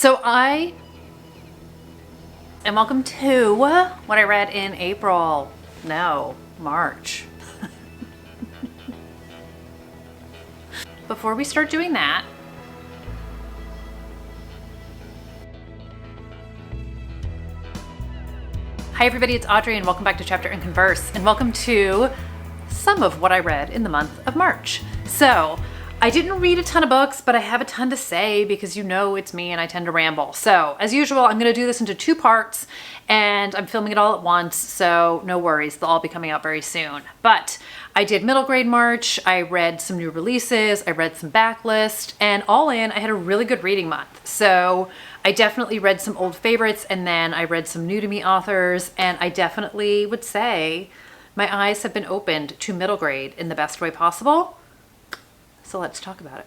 And welcome to what I read in April. No, March. Before we start doing that, hi everybody, it's Audrey and welcome back to Chapter and Converse, and welcome to some of what I read in the month of March. So I didn't read a ton of books, but I have a ton to say because you know it's me and I tend to ramble. So as usual, I'm going to do this into 2 parts and I'm filming it all at once, so no worries, they'll all be coming out very soon. But I did middle grade March, I read some new releases, I read some backlist, and all in, I had a really good reading month. So I definitely read some old favorites and then I read some new to me authors, and I definitely would say my eyes have been opened to middle grade in the best way possible. So let's talk about it.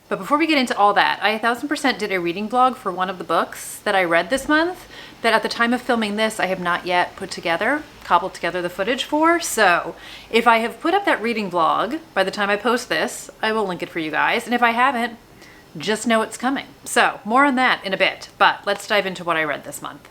But before we get into all that, I 1000% did a reading vlog for one of the books that I read this month that at the time of filming this, I have not yet cobbled together the footage for. So if I have put up that reading vlog by the time I post this, I will link it for you guys. And if I haven't, just know it's coming. So more on that in a bit, but let's dive into what I read this month.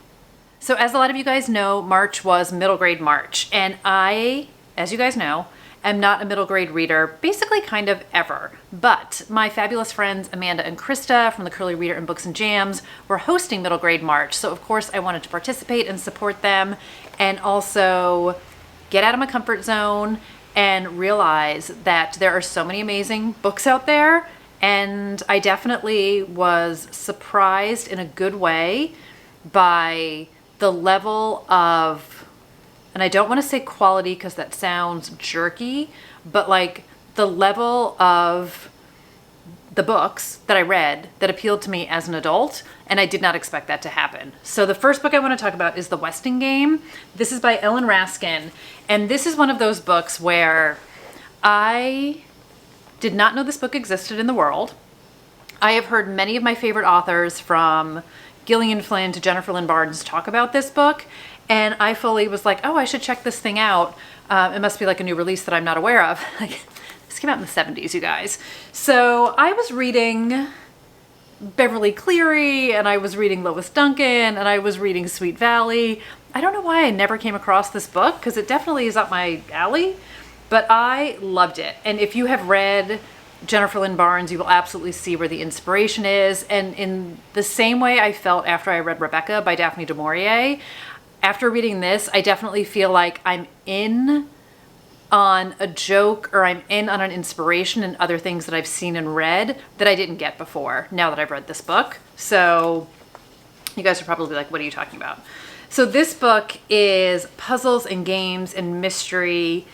So as a lot of you guys know, March was middle grade March, and I, as you guys know, am not a middle grade reader, basically kind of ever. But my fabulous friends Amanda and Krista from the Curly Reader and Books and Jams were hosting middle grade March. So of course I wanted to participate and support them and also get out of my comfort zone and realize that there are so many amazing books out there. And I definitely was surprised in a good way by the level of, and I don't want to say quality because that sounds jerky, but like the level of the books that I read that appealed to me as an adult, and I did not expect that to happen. So the first book I want to talk about is The Westing Game. This is by Ellen Raskin, and this is one of those books where I did not know this book existed in the world. I have heard many of my favorite authors, from Gillian Flynn to Jennifer Lynn Barnes, talk about this book, and I fully was like, oh, I should check this thing out. It must be like a new release that I'm not aware of. This came out in the 70s, you guys. So I was reading Beverly Cleary, and I was reading Lois Duncan, and I was reading Sweet Valley. I don't know why I never came across this book, because it definitely is up my alley, but I loved it. And if you have read Jennifer Lynn Barnes, you will absolutely see where the inspiration is. And in the same way I felt after I read Rebecca by Daphne du Maurier, after reading this, I definitely feel like I'm in on a joke, or I'm in on an inspiration in other things that I've seen and read that I didn't get before now that I've read this book. So you guys are probably like, what are you talking about? So this book is puzzles and games and mystery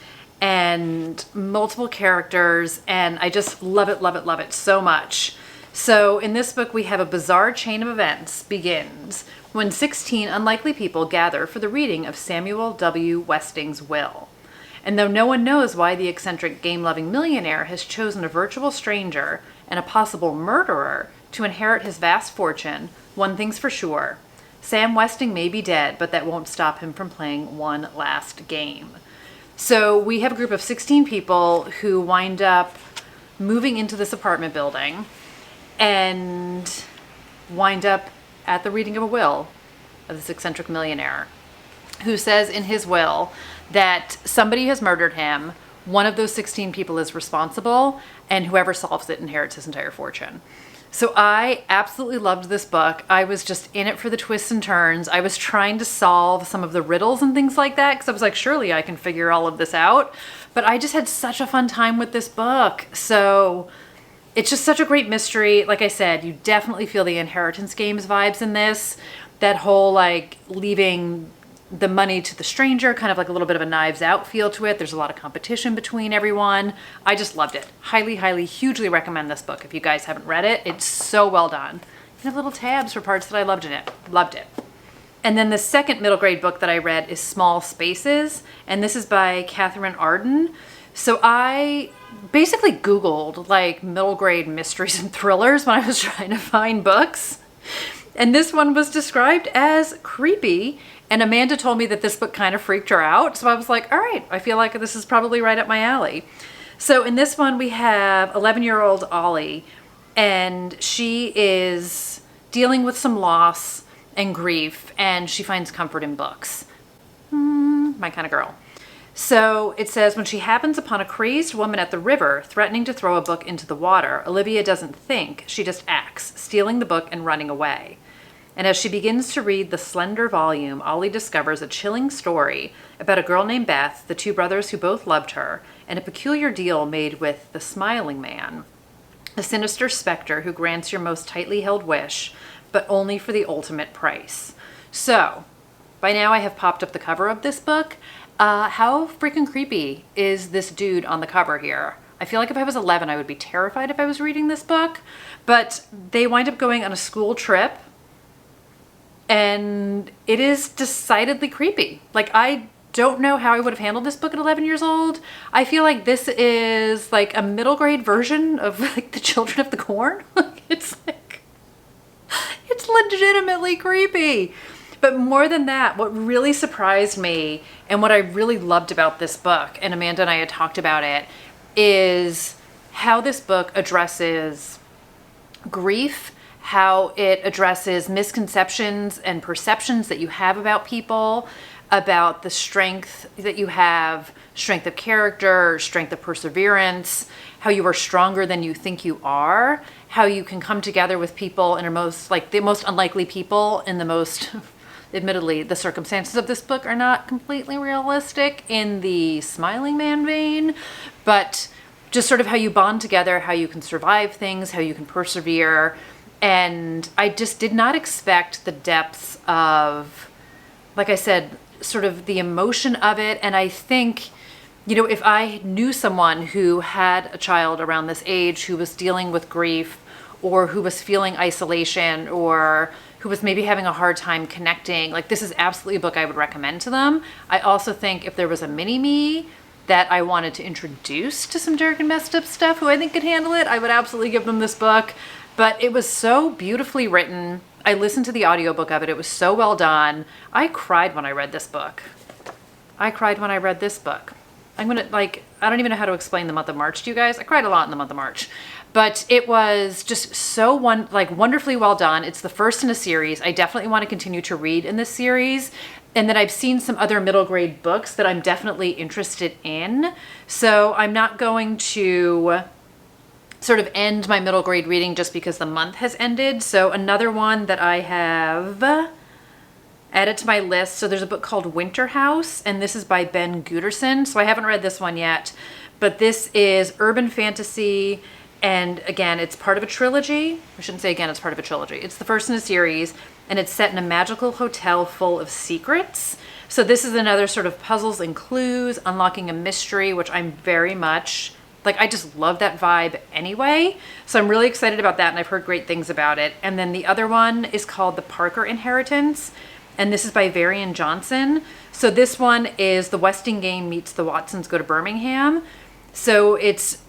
and multiple characters, and I just love it, love it, love it so much. So in this book, we have a bizarre chain of events begins when 16 unlikely people gather for the reading of Samuel W. Westing's will. And though no one knows why the eccentric game-loving millionaire has chosen a virtual stranger and a possible murderer to inherit his vast fortune, one thing's for sure: Sam Westing may be dead, but that won't stop him from playing one last game. So we have a group of 16 people who wind up moving into this apartment building and wind up at the reading of a will of this eccentric millionaire who says in his will that somebody has murdered him, one of those 16 people is responsible, and whoever solves it inherits his entire fortune. So I absolutely loved this book. I was just in it for the twists and turns. I was trying to solve some of the riddles and things like that because I was like, surely I can figure all of this out. But I just had such a fun time with this book. So it's just such a great mystery. Like I said, you definitely feel the inheritance games vibes in this. That whole like leaving the money to the stranger, kind of like a little bit of a Knives Out feel to it. There's a lot of competition between everyone. I just loved it. Highly, highly, hugely recommend this book if you guys haven't read it. It's so well done. I have little tabs for parts that I loved in it. Loved it. And then the second middle grade book that I read is Small Spaces, and this is by Catherine Arden. So I basically Googled like middle grade mysteries and thrillers when I was trying to find books. And this one was described as creepy. And Amanda told me that this book kind of freaked her out. So I was like, all right, I feel like this is probably right up my alley. So in this one, we have 11-year-old Ollie, and she is dealing with some loss and grief, and she finds comfort in books. My kind of girl. So it says, when she happens upon a crazed woman at the river threatening to throw a book into the water, Olivia doesn't think, she just acts, stealing the book and running away. And as she begins to read the slender volume, Ollie discovers a chilling story about a girl named Beth, the two brothers who both loved her, and a peculiar deal made with the Smiling Man, a sinister specter who grants your most tightly held wish, but only for the ultimate price. So, by now I have popped up the cover of this book. How freaking creepy is this dude on the cover here? I feel like if I was 11, I would be terrified if I was reading this book. But they wind up going on a school trip, and it is decidedly creepy. Like, I don't know how I would have handled this book at 11 years old. I feel like this is like a middle grade version of like the Children of the Corn. It's legitimately creepy. But more than that, what really surprised me and what I really loved about this book, and Amanda and I had talked about it, is how this book addresses grief, how it addresses misconceptions and perceptions that you have about people, about the strength that you have, strength of character, strength of perseverance, how you are stronger than you think you are, how you can come together with people and are most, like the most unlikely people in the most, admittedly, the circumstances of this book are not completely realistic in the Smiling Man vein, but just sort of how you bond together, how you can survive things, how you can persevere. And I just did not expect the depths of, like I said, sort of the emotion of it. And I think, you know, if I knew someone who had a child around this age who was dealing with grief, or who was feeling isolation, or who was maybe having a hard time connecting, like, this is absolutely a book I would recommend to them. I also think if there was a mini-me that I wanted to introduce to some dark and messed up stuff who I think could handle it, I would absolutely give them this book. But it was so beautifully written. I listened to the audiobook of it. It was so well done. I cried when I read this book. I cried when I read this book. I don't even know how to explain the month of March to you guys. I cried a lot in the month of March. But it was just so wonderfully well done. It's the first in a series. I definitely want to continue to read in this series. And then I've seen some other middle grade books that I'm definitely interested in. So I'm not going to sort of end my middle grade reading just because the month has ended. So another one that I have added to my list. So there's a book called Winter House, and this is by Ben Guterson. So I haven't read this one yet, but this is urban fantasy. And again, it's part of a trilogy. I shouldn't say again, it's part of a trilogy. It's the first in a series, and it's set in a magical hotel full of secrets. So this is another sort of puzzles and clues, unlocking a mystery, which I'm very much, like, I just love that vibe anyway. So I'm really excited about that, and I've heard great things about it. And then the other one is called The Parker Inheritance, and this is by Varian Johnson. So this one is The Westingame meets The Watsons Go to Birmingham. So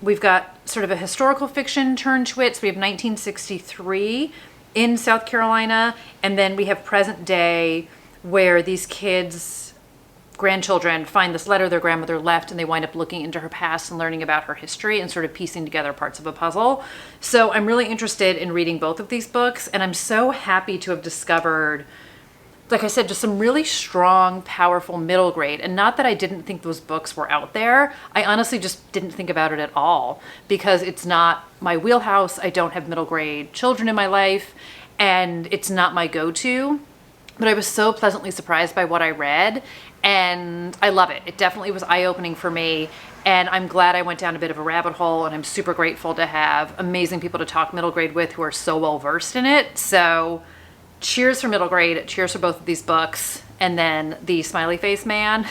we've got sort of a historical fiction turn to it. So we have 1963 in South Carolina, and then we have present day where these kids, grandchildren, find this letter their grandmother left, and they wind up looking into her past and learning about her history and sort of piecing together parts of a puzzle. So I'm really interested in reading both of these books, and I'm so happy to have discovered, like I said, just some really strong, powerful middle grade. And not that I didn't think those books were out there. I honestly just didn't think about it at all because it's not my wheelhouse. I don't have middle grade children in my life, and it's not my go-to. But I was so pleasantly surprised by what I read, and I love it. It definitely was eye-opening for me, and I'm glad I went down a bit of a rabbit hole, and I'm super grateful to have amazing people to talk middle grade with who are so well-versed in it. So cheers for middle grade, cheers for both of these books. And then the smiley face man,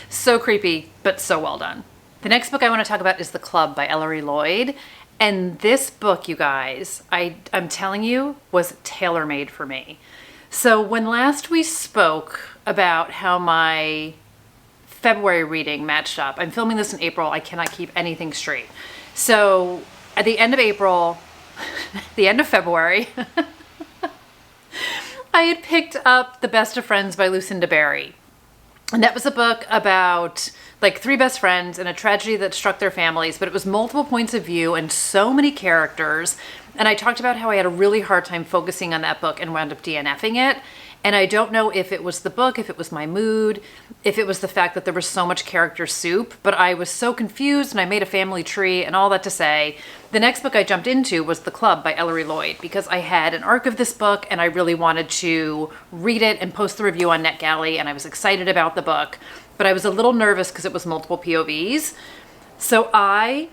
so creepy, but so well done. The next book I want to talk about is The Club by Ellery Lloyd. And this book, you guys, I'm telling you, was tailor-made for me. So when last we spoke about how my February reading matched up, I'm filming this in April, I cannot keep anything straight. So at the end of April, the end of February, I had picked up The Best of Friends by Lucinda Berry. And that was a book about like three best friends and a tragedy that struck their families, but it was multiple points of view and so many characters. And I talked about how I had a really hard time focusing on that book and wound up DNFing it. And I don't know if it was the book, if it was my mood, if it was the fact that there was so much character soup, but I was so confused and I made a family tree and all that to say, the next book I jumped into was The Club by Ellery Lloyd, because I had an arc of this book and I really wanted to read it and post the review on NetGalley, and I was excited about the book, but I was a little nervous because it was multiple POVs. So I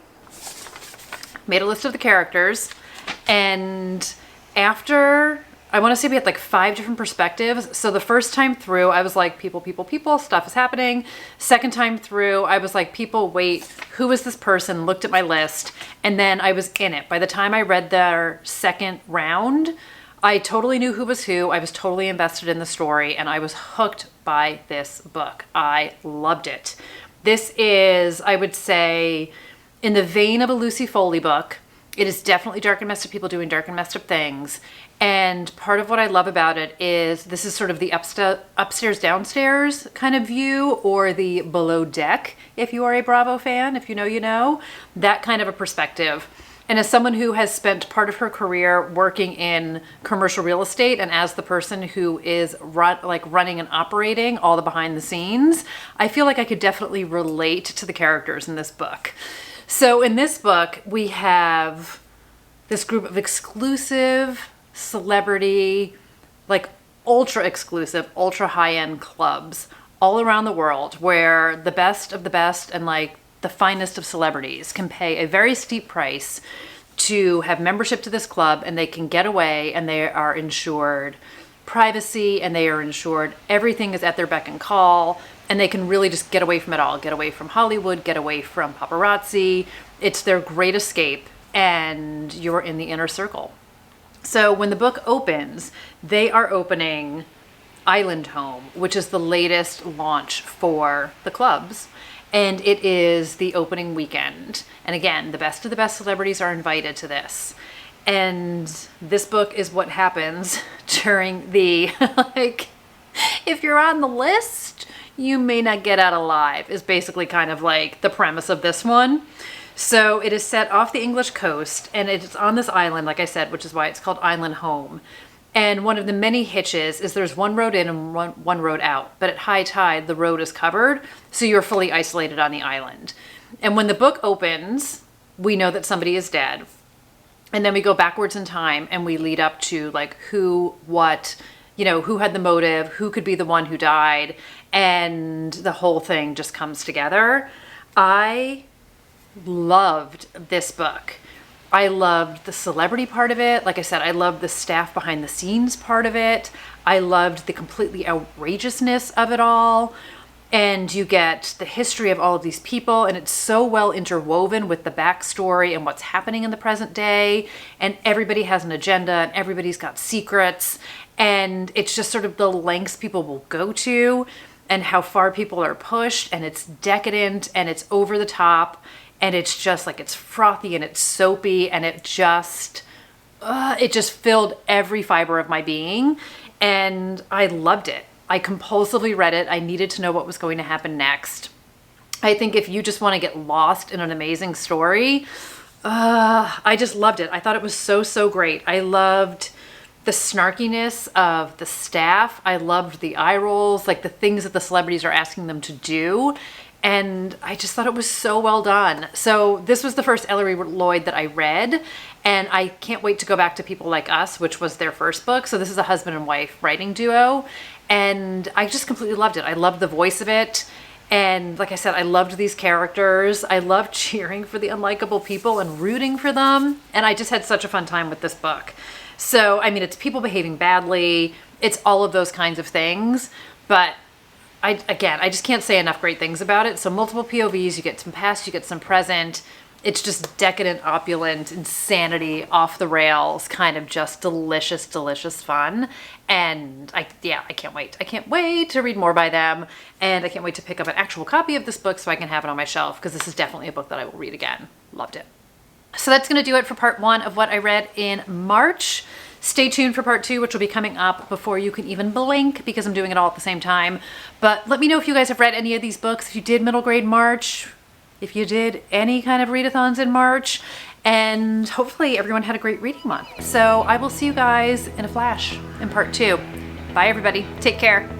made a list of the characters, and after, I want to say we had like 5 different perspectives. So the first time through, I was like, people, people, people, stuff is happening. Second time through, I was like, people, wait, who is this person? Looked at my list, and then I was in it. By the time I read their second round, I totally knew who was who. I was totally invested in the story, and I was hooked by this book. I loved it. This is, I would say, in the vein of a Lucy Foley book. It is definitely dark and messed up people doing dark and messed up things. And part of what I love about it is this is sort of the upstairs downstairs kind of view, or the below deck, if you are a Bravo fan, if you know, you know, that kind of a perspective. And as someone who has spent part of her career working in commercial real estate, and as the person who is running and operating all the behind the scenes, I feel like I could definitely relate to the characters in this book. So in this book, we have this group of exclusive celebrity, like ultra exclusive, ultra high-end clubs all around the world, where the best of the best and like the finest of celebrities can pay a very steep price to have membership to this club, and they can get away, and they are insured privacy, and they are insured, everything is at their beck and call, and they can really just get away from it all, get away from Hollywood, get away from paparazzi. It's their great escape, and you're in the inner circle. So when the book opens, they are opening Island Home, which is the latest launch for the clubs. And it is the opening weekend. And again, the best of the best celebrities are invited to this. And this book is what happens during the, like, if you're on the list, you may not get out alive, is basically kind of like the premise of this one. So it is set off the English coast, and it's on this island, like I said, which is why it's called Island Home. And one of the many hitches is there's one road in and one road out, but at high tide, the road is covered, so you're fully isolated on the island. And when the book opens, we know that somebody is dead. And then we go backwards in time, and we lead up to like who, what, you know, who had the motive, who could be the one who died, and the whole thing just comes together. I loved this book. I loved the celebrity part of it. Like I said, I loved the staff behind the scenes part of it. I loved the completely outrageousness of it all. And you get the history of all of these people, and it's so well interwoven with the backstory and what's happening in the present day. And everybody has an agenda, and everybody's got secrets. And it's just sort of the lengths people will go to, and how far people are pushed, and it's decadent, and it's over the top. And it's just like, it's frothy and it's soapy, and it just filled every fiber of my being, and I loved it. I compulsively read it. I needed to know what was going to happen next. I think if you just want to get lost in an amazing story, I just loved it. I thought it was so, so great. I loved the snarkiness of the staff. I loved the eye rolls, like the things that the celebrities are asking them to do. And I just thought it was so well done. So this was the first Ellery Lloyd that I read, and I can't wait to go back to People Like Us, which was their first book. So this is a husband and wife writing duo, and I just completely loved it. I loved the voice of it. And like I said, I loved these characters. I loved cheering for the unlikable people and rooting for them. And I just had such a fun time with this book. So, I mean, it's people behaving badly. It's all of those kinds of things. But I just can't say enough great things about it. So multiple POVs, you get some past, you get some present. It's just decadent, opulent, insanity, off the rails, kind of just delicious, delicious fun. And I can't wait. I can't wait to read more by them. And I can't wait to pick up an actual copy of this book so I can have it on my shelf, because this is definitely a book that I will read again. Loved it. So that's going to do it for part 1 of what I read in March. Stay tuned for part 2, which will be coming up before you can even blink, because I'm doing it all at the same time. But let me know if you guys have read any of these books, if you did middle grade March, if you did any kind of readathons in March, And hopefully everyone had a great reading month. So I will see you guys in a flash in part 2. Bye everybody. Take care.